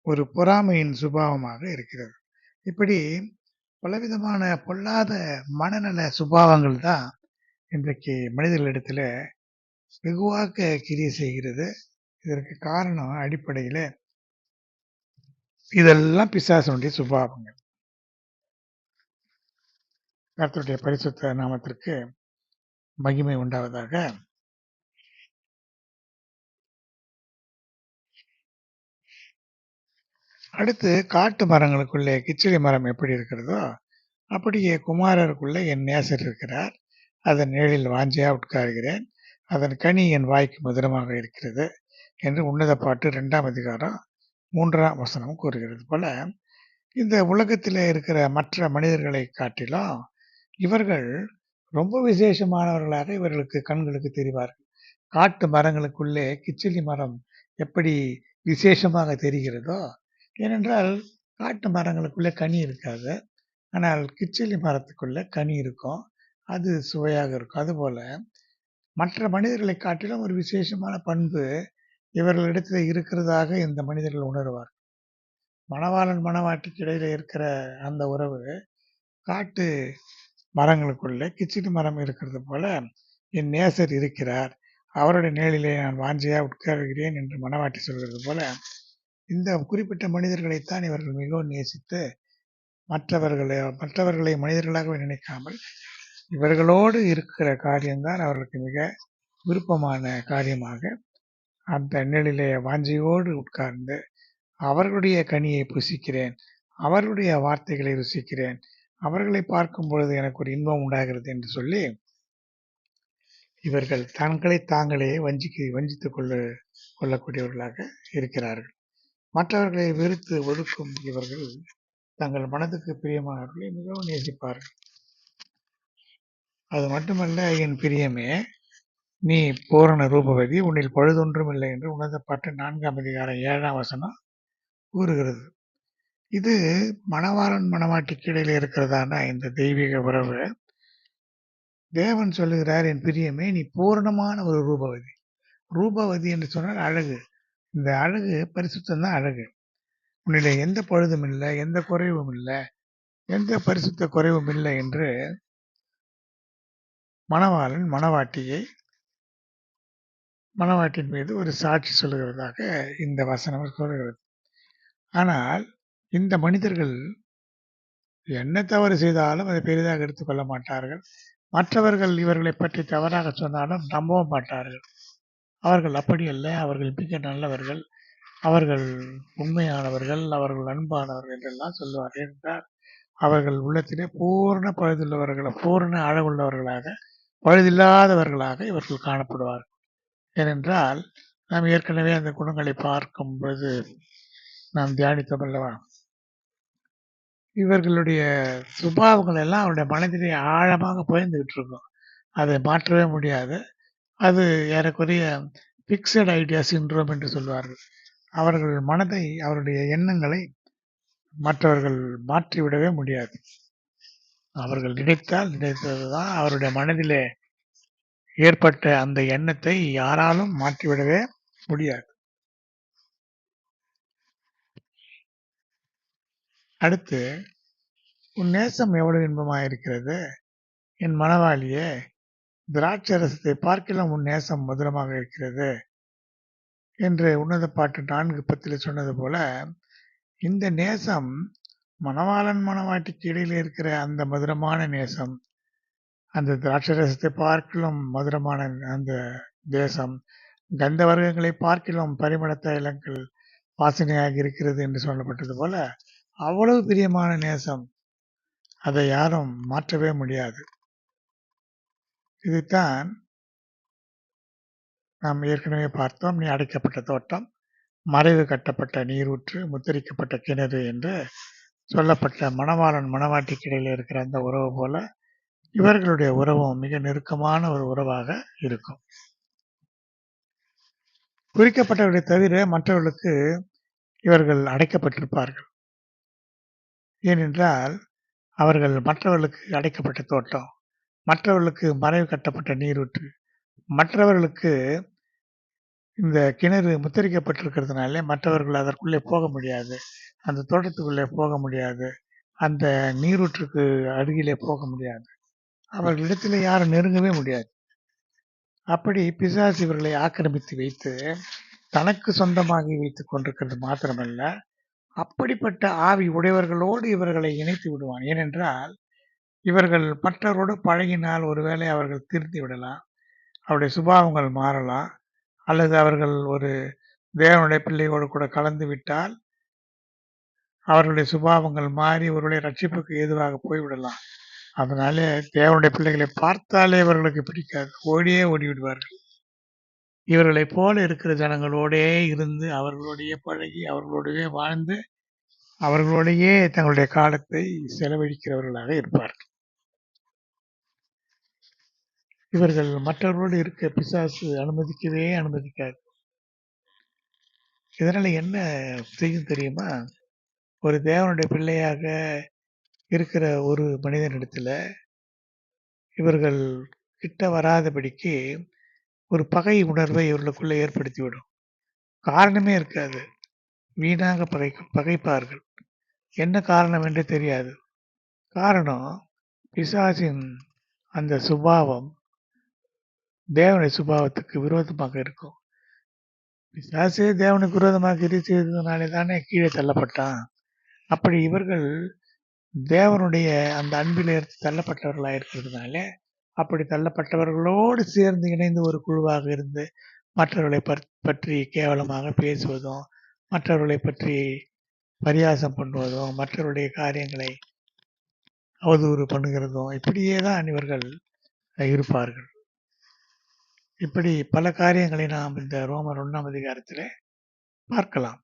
ஒரு பொறாமையின் சுபாவமாக இருக்கிறது. இப்படி பலவிதமான பொல்லாத மனநல சுபாவங்கள் தான் இன்றைக்கு மனிதர்களிடத்துல வெகுவாக கிரியை செய்கிறது. இதற்கு காரணம் அடிப்படையில இதெல்லாம் பிசாசனுடைய சுபாவங்கள். கர்த்தருடைய பரிசுத்த நாமத்திற்கு மகிமை உண்டாவதாக. அடுத்து காட்டு மரங்களுக்குள்ளே கிச்சிலி மரம் எப்படி இருக்கிறதோ அப்படியே குமாரருக்குள்ளே என் நேசர் இருக்கிறார். அதன் நிழலில் வாஞ்சையா உட்காருகிறேன். அதன் கனி என் வாய்க்கு மதுரமாக இருக்கிறது என்று உன்னத பாட்டு 2ஆம் அதிகாரம் 3ஆம் வசனம் கூறுகிறது போல, இந்த உலகத்தில் இருக்கிற மற்ற மனிதர்களை காட்டிலும் இவர்கள் ரொம்ப விசேஷமானவர்களாக இவர்களுக்கு கண்களுக்கு தெரிவார்கள். காட்டு மரங்களுக்குள்ளே கிச்சிலி மரம் எப்படி விசேஷமாக தெரிகிறதோ, ஏனென்றால் காட்டு மரங்களுக்குள்ளே கனி இருக்காது. ஆனால் கிச்சிலி மரத்துக்குள்ள கனி இருக்கும். அது சுவையாக இருக்கும். அதுபோல மற்ற மனிதர்களை காட்டிலும் ஒரு விசேஷமான பண்பு இவர்களிடத்தில் இருக்கிறதாக இந்த மனிதர்கள் உணர்வார். மணவாளன் மணவாட்டிக்கு இடையில இருக்கிற அந்த உறவு காட்டு மரங்களுக்குள்ள கிச்சிலி மரம் இருக்கிறது போல என் நேசர் இருக்கிறார். அவருடைய நிழலிலே நான் வாஞ்சையா உட்காருகிறேன் என்று மணவாட்டி சொல்கிறது போல, இந்த குறிப்பிட்ட மனிதர்களைத்தான் இவர்கள் மிகவும் நேசித்து மற்றவர்களை மனிதர்களாகவே நினைக்காமல் இவர்களோடு இருக்கிற காரியம்தான் அவர்களுக்கு மிக விருப்பமான காரியமாக அந்த நிழலிலே வாஞ்சையோடு உட்கார்ந்து அவர்களுடைய கனியை புசிக்கிறேன், அவர்களுடைய வார்த்தைகளை ருசிக்கிறேன், அவர்களை பார்க்கும் பொழுது எனக்கு ஒரு இன்பம் உண்டாகிறது என்று சொல்லி இவர்கள் தங்களை தாங்களே வஞ்சித்துக் கொள்ளக்கூடியவர்களாக இருக்கிறார்கள். மற்றவர்களை வெறுத்து ஒதுக்கும் இவர்கள் தங்கள் மனதுக்கு பிரியமானவர்களை மிகவும் நேசிப்பார்கள். அது மட்டுமல்ல, என் பிரியமே நீ பூரண ரூபவதி, உன்னில் பழுதொன்றும் இல்லை என்று உணர்ந்த பாட்டு 4ஆம் அதிகாரம் 7ஆம் வசனம் கூறுகிறது. இது மணவாளன் மணவாட்டிக்கு இடையில இருக்கிறதான இந்த தெய்வீக உறவு. தேவன் சொல்லுகிறார், என் பிரியமே நீ பூரணமான ஒரு ரூபவதி. ரூபவதி என்று சொன்னால் அழகு. இந்த அழகு பரிசுத்தம் தான் அழகு. உன்னிலே எந்த பழுதும் இல்லை, எந்த குறைவும் இல்லை, எந்த பரிசுத்த குறைவும் இல்லை என்று மணவாளன் மணவாட்டின் மீது ஒரு சாட்சி சொல்லுகிறதாக இந்த வசனம் சொல்கிறது. ஆனால் இந்த மனிதர்கள் என்ன தவறு செய்தாலும் அதை பெரிதாக எடுத்துக்கொள்ள மாட்டார்கள். மற்றவர்கள் இவர்களை பற்றி தவறாக சொன்னாலும் நம்பவும் மாட்டார்கள். அவர்கள் அப்படி அல்ல, அவர்கள் மிக நல்லவர்கள், அவர்கள் உண்மையானவர்கள், அவர்கள் அன்பானவர்கள் என்றெல்லாம் சொல்லுவார்கள். என்றால் அவர்கள் உள்ளத்திலே பூரண பழுதுள்ளவர்கள், பூரண அழகுள்ளவர்களாக, பழுதில்லாதவர்களாக இவர்கள் காணப்படுவார்கள். ஏனென்றால் நாம் ஏற்கனவே அந்த குணங்களை பார்க்கும் பொழுது நாம் தியானித்தோம் அல்லவா, இவர்களுடைய சுபாவங்கள் எல்லாம் அவருடைய மனதிலே ஆழமாக புயர்ந்துகிட்டு இருக்கும். அதை மாற்றவே முடியாது. அது ஏறக்குறைய பிக்சட் ஐடியா சிண்ட்ரோம் என்று சொல்வார்கள். அவர்கள் மனதை, அவருடைய எண்ணங்களை மற்றவர்கள் மாற்றிவிடவே முடியாது. அவர்கள் நினைத்ததுதான் அவருடைய மனதிலே ஏற்பட்ட அந்த எண்ணத்தை யாராலும் மாற்றிவிடவே முடியாது. அடுத்து, உன் நேசம் எவ்வளவு இன்பமாயிருக்கிறது என் மணவாளியே, திராட்சரசத்தை பார்க்கிலும் உன் நேசம் மதுரமாக இருக்கிறது என்று உன்னத பாட்டு 4:10 சொன்னது போல, இந்த நேசம் மணவாளன் மணவாட்டிக்கு இடையில இருக்கிற அந்த மதுரமான நேசம், அந்த திராட்சரசத்தை பார்க்கிலும் மதுரமான அந்த தேசம், கந்த வர்க்கங்களை பார்க்கிலும் பரிமள தைலங்கள் வாசனையாக இருக்கிறது என்று சொல்லப்பட்டது போல, அவ்வளவு பிரியமான நேசம், அதை யாரும் மாற்றவே முடியாது. இதைத்தான் நாம் ஏற்கனவே பார்த்தோம். நீ அடைக்கப்பட்ட தோட்டம், மறைவு கட்டப்பட்ட நீரூற்று, முத்திரிக்கப்பட்ட கிணறு என்று சொல்லப்பட்ட மணவாளன் மணவாட்டிக்கு இடையில இருக்கிற அந்த உறவு போல இவர்களுடைய உறவும் மிக நெருக்கமான ஒரு உறவாக இருக்கும். குறிக்கப்பட்டவர்களை தவிர மற்றவர்களுக்கு இவர்கள் அடைக்கப்பட்டிருப்பார்கள். ஏனென்றால் அவர்கள் மற்றவர்களுக்கு அடைக்கப்பட்ட தோட்டம், மற்றவர்களுக்கு மறைவு கட்டப்பட்ட நீரூற்று, மற்றவர்களுக்கு இந்த கிணறு முத்திரிக்கப்பட்டிருக்கிறதுனால மற்றவர்கள் அதற்குள்ளே போக முடியாது, அந்த தோட்டத்துக்குள்ளே போக முடியாது, அந்த நீரூற்றுக்கு அருகிலே போக முடியாது, அவர்களிடத்தில் யாரும் நெருங்கவே முடியாது. அப்படி பிசாசு இவர்களை ஆக்கிரமித்து வைத்து தனக்கு சொந்தமாகி வைத்துக் கொண்டிருக்கிறது மாத்திரமல்ல, அப்படிப்பட்ட ஆவி உடையவர்களோடு இவர்களை இணைத்து விடுவான். ஏனென்றால் இவர்கள் மற்றவரோடு பழகினால் ஒருவேளை அவர்கள் திருந்தி விடலாம், அவருடைய சுபாவங்கள் மாறலாம், அல்லது அவர்கள் ஒரு தேவனுடைய பிள்ளையோடு கூட கலந்து விட்டால் அவர்களுடைய சுபாவங்கள் மாறி ஒருவேளை ரட்சிப்புக்கு ஏதுவாக போய்விடலாம். அதனால தேவனுடைய பிள்ளைகளை பார்த்தாலே இவர்களுக்கு பிடிக்காது, ஓடியே ஓடிவிடுவார்கள். இவர்களைப் போல இருக்கிற ஜனங்களோடே இருந்து அவர்களோடையே பழகி அவர்களோடவே வாழ்ந்து அவர்களோடையே தங்களுடைய காலத்தை செலவழிக்கிறவர்களாக இருப்பார்கள். இவர்கள் மற்றவர்களோடு இருக்க பிசாசு அனுமதிக்கவே அனுமதிக்காது. இதனால என்ன செய்யும் தெரியுமா? ஒரு தேவனுடைய பிள்ளையாக இருக்கிற ஒரு மனிதனிடத்துல இவர்கள் கிட்ட வராதபடிக்கு ஒரு பகை உணர்வை இவர்களுக்குள்ள ஏற்படுத்திவிடும். காரணமே இருக்காது, வீணாக பகைப்பார்கள். என்ன காரணம் என்று தெரியாது. காரணம் பிசாசின் அந்த சுபாவம் தேவனுடைய சுபாவத்துக்கு விரோதமாக இருக்கும். பிசாசே தேவனுக்கு விரோதமாக கிரியை செய்ததுனாலே தானே கீழே தள்ளப்பட்டான். அப்படி இவர்கள் தேவனுடைய அந்த அன்பில் தள்ளப்பட்டவர்களாக இருக்கிறதுனால அப்படி தள்ளப்பட்டவர்களோடு சேர்ந்து இணைந்து ஒரு குழுவாக இருந்து மற்றவர்களை பற்றி கேவலமாக பேசுவதும், மற்றவர்களை பற்றி பரியாசம் பண்ணுவதும், மற்றவருடைய காரியங்களை அவதூறு பண்ணுகிறதும், இப்படியே தான் இவர்கள் இருப்பார்கள். இப்படி பல காரியங்களை நாம் இந்த ரோமர் 1ஆம் அதிகாரத்தில் பார்க்கலாம்.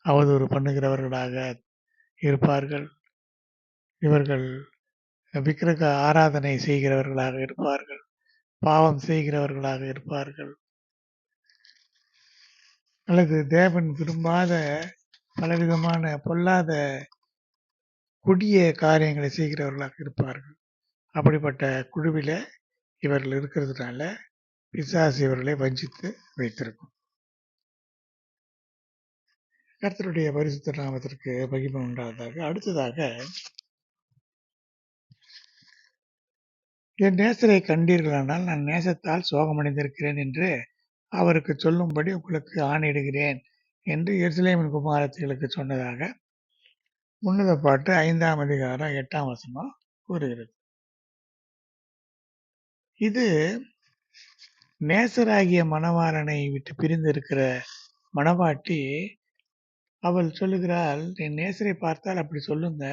அவதூறு பண்ணுகிறவர்களாக இருப்பார்கள். இவர்கள் விக்கிரக ஆராதனை செய்கிறவர்களாக இருப்பார்கள். பாவம் செய்கிறவர்களாக இருப்பார்கள். அல்லது தேவன் விரும்பாத பலவிதமான பொல்லாத கொடிய காரியங்களை செய்கிறவர்களாக இருப்பார்கள். அப்படிப்பட்ட குழுவில இவர்கள் இருக்கிறதுனால பிசாசு இவர்களை வஞ்சித்து வைத்திருக்கும். கர்த்தருடைய பரிசுத்த நாமத்திற்கு மகிமை உண்டாவதாக. அடுத்ததாக, என் நேசரை கண்டீர்களானால் நான் நேசத்தால் சோகமடைந்திருக்கிறேன் என்று அவருக்கு சொல்லும்படி உங்களுக்கு ஆணையிடுகிறேன் என்று எருசலேமின் குமாரத்திகளுக்கு சொன்னதாக உன்னத பாட்டு 5ஆம் அதிகாரம் 8ஆம் வசனம் கூறுகிறது. இது நேசராகிய மணவாளனை விட்டு பிரிந்து இருக்கிற மணவாட்டி அவள் சொல்லுகிறாள், என் நேசரை பார்த்தால் அப்படி சொல்லுங்க,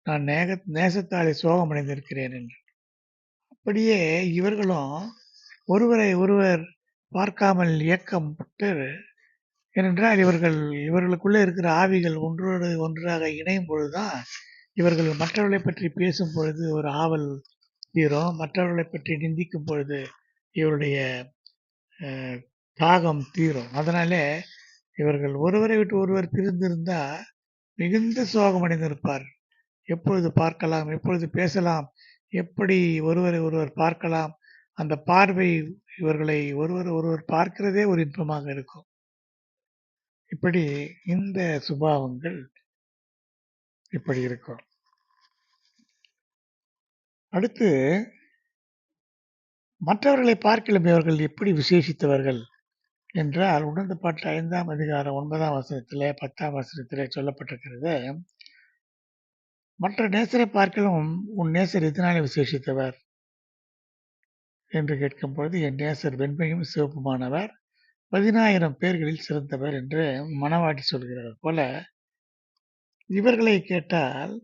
நான் நேசத்தாலே சோகமடைந்திருக்கிறேன் என்று. அப்படியே இவர்களும் ஒருவரை ஒருவர் பார்க்காமல் இயக்கம் பட்டு, ஏனென்றால் இவர்களுக்குள்ளே இருக்கிற ஆவிகள் ஒன்றோடு ஒன்றாக இணையும் பொழுதுதான் இவர்கள் மற்றவர்களை பற்றி பேசும் பொழுது ஒரு ஆவல் தீரும், மற்றவர்களை பற்றி நிந்திக்கும் பொழுது இவருடைய தாகம் தீரும். அதனால இவர்கள் ஒருவரை விட்டு ஒருவர் பிரிந்திருந்தா மிகுந்த சோகமடைந்திருப்பார். எப்பொழுது பார்க்கலாம், எப்பொழுது பேசலாம், எப்படி ஒருவரை ஒருவர் பார்க்கலாம், அந்த பார்வை இவர்களை ஒருவர் ஒருவர் பார்க்கிறதே ஒரு இன்பமாக இருக்கும். இப்படி இந்த சுபாவங்கள் இப்படி இருக்கும். அடுத்து, மற்றவர்களை பார்க்கலாம் இவர்கள் எப்படி விசேஷித்தவர்கள் என்றால் உணர்ந்த பாட்டு 5ஆம் அதிகாரம் 9ஆம் வசனத்திலே 10ஆம் வசனத்திலே சொல்லப்பட்டிருக்கிறது. மற்ற நேசரை பார்க்கலாம் உன் நேசர் எதனாலே விசேஷித்தவர் என்று கேட்கும் பொழுது, என் நேசர் வெண்மையும் சிவப்புமானவர், 10,000 பேர்களில் சிறந்தவர் என்று மணவாட்டி சொல்கிறார் போல, இவர்களை கேட்டால்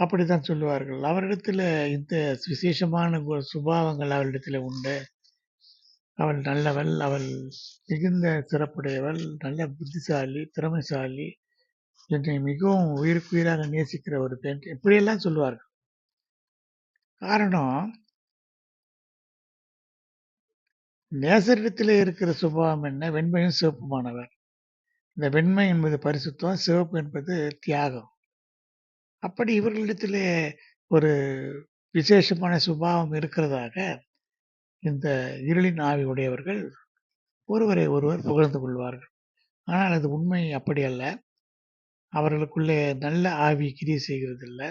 அப்படித்தான் சொல்லுவார்கள். அவரிடத்துல இந்த விசேஷமான சுபாவங்கள் அவரிடத்துல உண்டு, அவள் நல்லவள், அவள் மிகுந்த சிறப்புடையவள், நல்ல புத்திசாலி, திறமைசாலி, என்னை மிகவும் உயிருக்குயிராக நேசிக்கிற ஒரு பெண், இப்படியெல்லாம் சொல்லுவார்கள். காரணம், நேசரிடத்திலே இருக்கிற சுபாவம் என்ன? வெண்மையும் சிவப்புமானவர். இந்த வெண்மை என்பது பரிசுத்தம், சிவப்பு என்பது தியாகம். அப்படி இவர்களிடத்திலே ஒரு விசேஷமான சுபாவம் இருக்கிறதாக இந்த இருளின் ஆவி உடையவர்கள் ஒருவரை ஒருவர் புகழ்ந்து கொள்வார்கள். ஆனால் அது உண்மை அப்படி அல்ல. அவர்களுக்குள்ளே நல்ல ஆவி கிரியை செய்கிறதில்ல.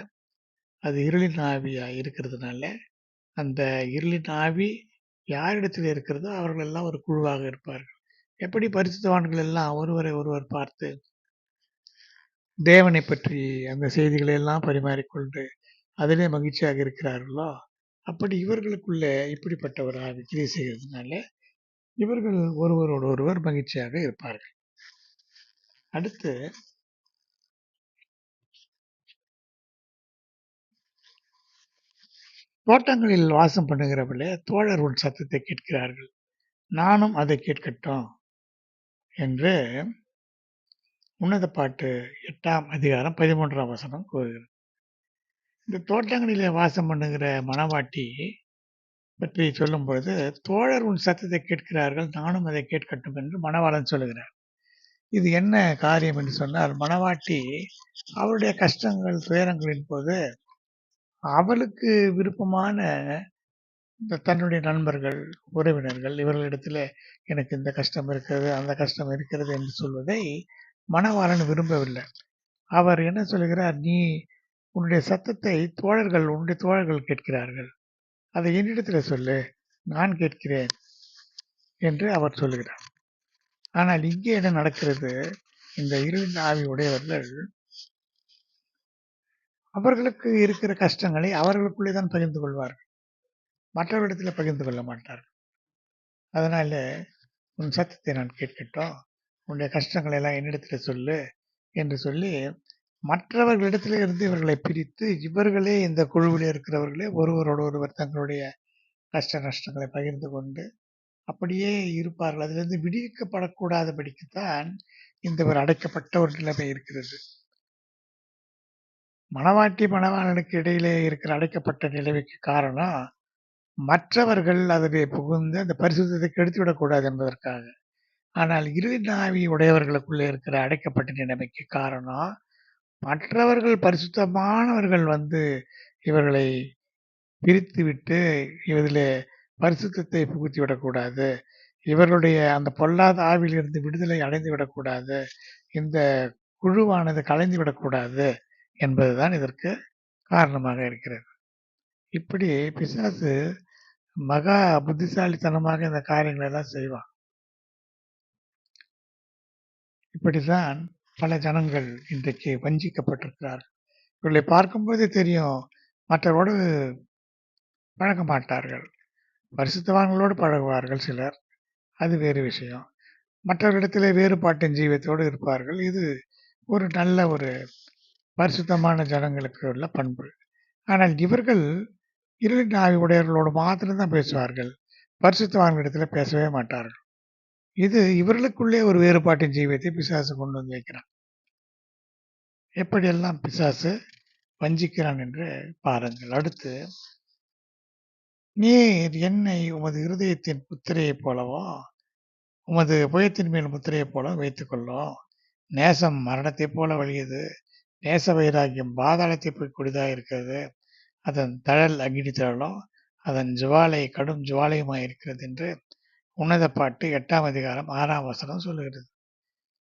அது இருளின் ஆவியா இருக்கிறதுனால, அந்த இருளின் ஆவி யாரிடத்தில் இருக்கிறதோ அவர்கள் எல்லாம் ஒரு குழுவாக இருப்பார்கள். எப்படி பரிசுத்தவான்கள் எல்லாம் ஒருவரை ஒருவர் பார்த்து தேவனை பற்றி அந்த செய்திகளை எல்லாம் பரிமாறிக்கொண்டு அதிலே மகிழ்ச்சியாக இருக்கிறார்களோ, அப்படி இவர்களுக்குள்ளே இப்படிப்பட்ட ஒரு ஆவி கிரியை செய்கிறதுனால இவர்கள் ஒருவரோடு ஒருவர் மகிழ்ச்சியாக இருப்பார்கள். அடுத்து, தோட்டங்களில் வாசம் பண்ணுகிறவர்களே, தோழர் உன் சத்தத்தை கேட்கிறார்கள், நானும் அதை கேட்கட்டும் என்று உன்னத பாட்டு 8ஆம் அதிகாரம் 13ஆம் வசனம் கூறுகிறது. இந்த தோட்டங்களிலே வாசம் பண்ணுகிற மணவாட்டி பற்றி சொல்லும் பொழுது, தோழர் உன் சத்தத்தை கேட்கிறார்கள், நானும் அதை கேட்கட்டும் என்று மணவாளன் சொல்லுகிறார். இது என்ன காரியம் என்று சொன்னால், மணவாட்டி அவளுடைய கஷ்டங்கள் துயரங்களின் போது அவளுக்கு விருப்பமான தன்னுடைய நண்பர்கள், உறவினர்கள் இவர்களிடத்துல எனக்கு இந்த கஷ்டம் இருக்கிறது, அந்த கஷ்டம் இருக்கிறது என்று சொல்வதை மணவாளன் விரும்பவில்லை. அவர் என்ன சொல்கிறார், நீ உன்னுடைய சத்தத்தை உன்னுடைய தோழர்கள் கேட்கிறார்கள், அதை என்னிடத்துல சொல்லு, நான் கேட்கிறேன் என்று அவர் சொல்லுகிறார். ஆனால் இங்கே என்ன நடக்கிறது, இந்த இருளின் ஆவி உடையவர்கள் அவர்களுக்கு இருக்கிற கஷ்டங்களை அவர்களுக்குள்ளே தான் பகிர்ந்து கொள்வார்கள், மற்றவரிடத்தில் பகிர்ந்து கொள்ள மாட்டார்கள். அதனால உன் சத்தத்தை நான் கேட்கட்டும், உன்னுடைய கஷ்டங்களை எல்லாம் என்னிடத்தில் சொல்லு என்று சொல்லி மற்றவர்களிடத்திலே இருந்து இவர்களை பிரித்து, இவர்களே இந்த குழுவில் இருக்கிறவர்களே ஒருவரோடு ஒருவர் தங்களுடைய கஷ்ட நஷ்டங்களை பகிர்ந்து கொண்டு அப்படியே இருப்பார்கள். அதிலிருந்து விடுவிக்கப்படக்கூடாதபடிக்குத்தான் இந்த ஒரு அடைக்கப்பட்ட ஒரு நிலைமை இருக்கிறது. மணவாட்டி மணவாளனுக்கு இடையிலே இருக்கிற அடைக்கப்பட்ட நிலைமைக்கு காரணம், மற்றவர்கள் அதிலே புகுந்து அந்த பரிசுத்தத்தை கெடுத்துவிடக்கூடாது என்பதற்காக. ஆனால் இருளின் ஆவி உடையவர்களுக்குள்ளே இருக்கிற அடைக்கப்பட்ட நிலைமைக்கு காரணம், மற்றவர்கள் பரிசுத்தமானவர்கள் வந்து இவர்களை பிரித்துவிட்டு இதிலே பரிசுத்தத்தை புகுத்தி விடக்கூடாது, இவர்களுடைய அந்த பொல்லாத ஆவியிலிருந்து விடுதலை அடைந்து விடக்கூடாது, இந்த குழுவானது கலைந்து விடக்கூடாது என்பதுதான் இதற்கு காரணமாக இருக்கிறது. இப்படி பிசாசு மகா புத்திசாலித்தனமாக இந்த காரியங்களை எல்லாம் செய்வான். இப்படித்தான் பல ஜனங்கள் இன்றைக்கு வஞ்சிக்கப்பட்டிருக்கிறார்கள். இவர்களை பார்க்கும்போதே தெரியும், மற்றவரோடு பழக மாட்டார்கள். பரிசுத்தவான்களோடு பழகுவார்கள் சிலர், அது வேறு விஷயம். மற்றவர்களிடத்திலே வேறுபாட்டின் ஜீவியத்தோடு இருப்பார்கள். இது ஒரு நல்ல ஒரு பரிசுத்தமான ஜனங்களுக்கு உள்ள பண்பு. ஆனால் இவர்கள் இருளின் ஆவி உடையவர்களோடு மாத்திரம்தான் பேசுவார்கள், பரிசுத்தவான்களிடத்தில் பேசவே மாட்டார்கள். இது இவர்களுக்குள்ளே ஒரு வேறுபாட்டின் ஜீவியத்தை பிசாசு கொண்டு வந்து வைக்கிறான். எப்படியெல்லாம் பிசாசு வஞ்சிக்கிறான் என்று பாருங்கள். அடுத்து, நீர் என்னை உமது இருதயத்தின் முத்திரையைப் போலவோ உமது புயத்தின் மேல் முத்திரையைப் போல வைத்துக் கொள்ளும். நேசம் மரணத்தைப் போல வலியது, நேச வைராக்கியம் பாதாளத்தை போய் கொடிதாக இருக்கிறது, அதன் தழல் அக்னி தழலும், அதன் ஜுவாலை கடும் ஜுவாலையுமாய் இருக்கிறது என்று உன்னத பாட்டு 8ஆம் அதிகாரம் 6ஆம் வசனம் சொல்லுகிறது.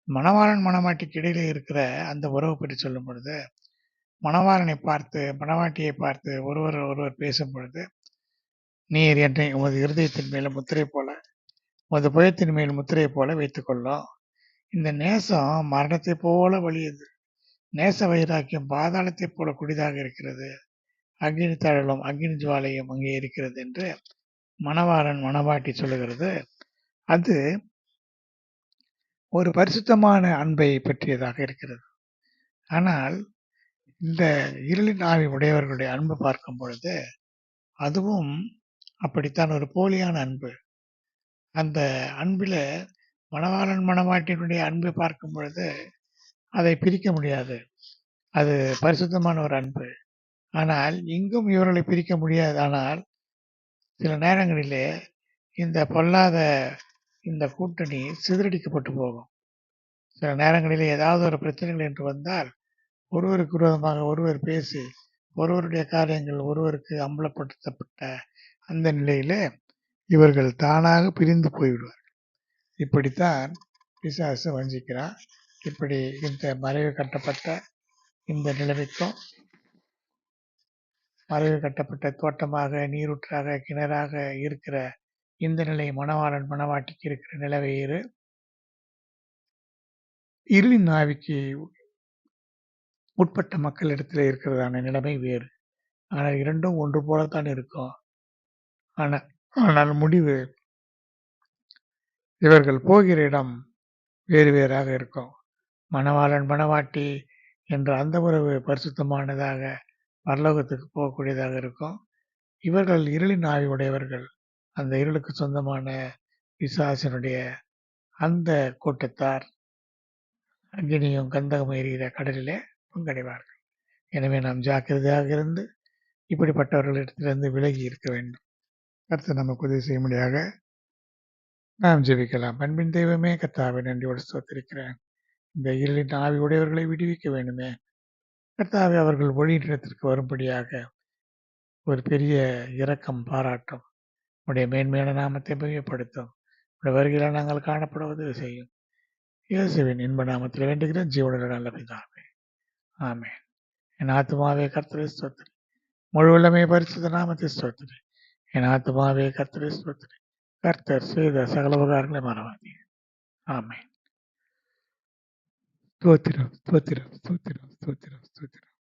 மணவாளன் மணவாட்டிக்கு இடையிலே இருக்கிற அந்த உறவு பற்றி சொல்லும் பொழுது, மணவாளனை பார்த்து மணவாட்டியை பார்த்து ஒருவர் ஒருவர் பேசும் பொழுது, நீர் என்னை உமது இருதயத்தின் மேல முத்திரை போல உமது புயத்தின் மேல் முத்திரை போல வைத்துக் கொள்ளும். இந்த நேசம் மரணத்தை போல வலியது, நேச வைராக்கியம் பாதாளத்தை போல குடிதாக இருக்கிறது, அக்னி தழலும் அக்னி ஜுவாலையும் அங்கே இருக்கிறது என்று மணவாளன் மணவாட்டி சொல்லுகிறது. அது ஒரு பரிசுத்தமான அன்பை பற்றியதாக இருக்கிறது. ஆனால் இந்த இருளின் ஆவி உடையவர்களுடைய அன்பு பார்க்கும் பொழுது அதுவும் அப்படித்தான், ஒரு போலியான அன்பு. அந்த அன்பில மணவாளன் மணவாட்டியினுடைய அன்பை பார்க்கும் பொழுது அதை பிரிக்க முடியாது. அது பரிசுத்தமான ஒரு அன்பு. ஆனால் இங்கும் இவர்களை பிரிக்க முடியாது. ஆனால் சில நேரங்களிலே இந்த பொல்லாத இந்த கூட்டணி சிதறடிக்கப்பட்டு போகும். சில நேரங்களிலே ஏதாவது ஒரு பிரச்சனைகள் என்று வந்தால் ஒருவருக்கு விரோதமாக ஒருவர் பேசி ஒருவருடைய காரியங்கள் ஒருவருக்கு அம்பலப்படுத்தப்பட்ட அந்த நிலையிலே இவர்கள் தானாக பிரிந்து போய்விடுவார். இப்படித்தான் பிசாசு வஞ்சிக்கிறான். இப்படி இந்த மறைவு கட்டப்பட்ட இந்த நிலைமைக்கும் மறைவு கட்டப்பட்ட தோட்டமாக நீரூற்றாக கிணறாக இருக்கிற இந்த நிலை மணவாளன் மணவாட்டிக்கு இருக்கிற நிலை வேறு, இருளின் ஆவிக்கு உட்பட்ட மக்களிடத்தில் இருக்கிறதான நிலைமை வேறு. ஆனால் இரண்டும் ஒன்று போலத்தான் இருக்கும். ஆனால் முடிவு இவர்கள் போகிற இடம் வேறு வேறாக இருக்கும். மணவாளன் மணவாட்டி என்ற அந்த உறவு பரிசுத்தமானதாக பரலோகத்துக்கு போகக்கூடியதாக இருக்கும். இவர்கள் இருளின் ஆவி உடையவர்கள். அந்த இருளுக்கு சொந்தமான பிசாசினுடைய அந்த கூட்டத்தார் அக்னியும் கந்தகம் எரிகிற கடலிலே பங்கடைவார்கள். எனவே நாம் ஜாக்கிரதையாக இருந்து இப்படிப்பட்டவர்களிடத்திலிருந்து விலகி இருக்க வேண்டும். கர்த்தர் நமக்கு உதவி செய்யும்படியாக நாம் ஜெபிக்கலாம். அன்பின் தெய்வமே, கர்த்தாவே நன்றியோடு ஸ்தோத்திரிக்கிறேன். இந்த இருளின் ஆவி உடையவர்களை விடுவிக்க வேண்டுமே கர்த்தாவே, அவர்கள் ஒளியிடத்திற்கு வரும்படியாக ஒரு பெரிய இரக்கம் பாராட்டும். உடைய மேன்மையான நாமத்தை மையப்படுத்தும். உடைய வருகையில நாங்கள் காணப்படுவது செய்யும். இயேசுவின் இன்ப நாமத்தில் வேண்டுகிற ஜீவனுள்ள நல்ல பிதாவே, ஆமென். என் ஆத்துமாவே கர்த்தரை ஸ்தோத்திரி, முழு உள்ளமே பரிசுத்த நாமத்தை ஸ்தோத்திரி. என் ஆத்துமாவே கர்த்தரை ஸ்தோத்திரி. கர்த்தர் செய்த சகல உபகாரங்களை மறவாதீங்க. ஆமென். ஸ்தோத்திரம், ஸ்தோத்திரம், ஸ்தோத்திரம், ஸ்தோத்திரம், ஸ்தோத்திரம்.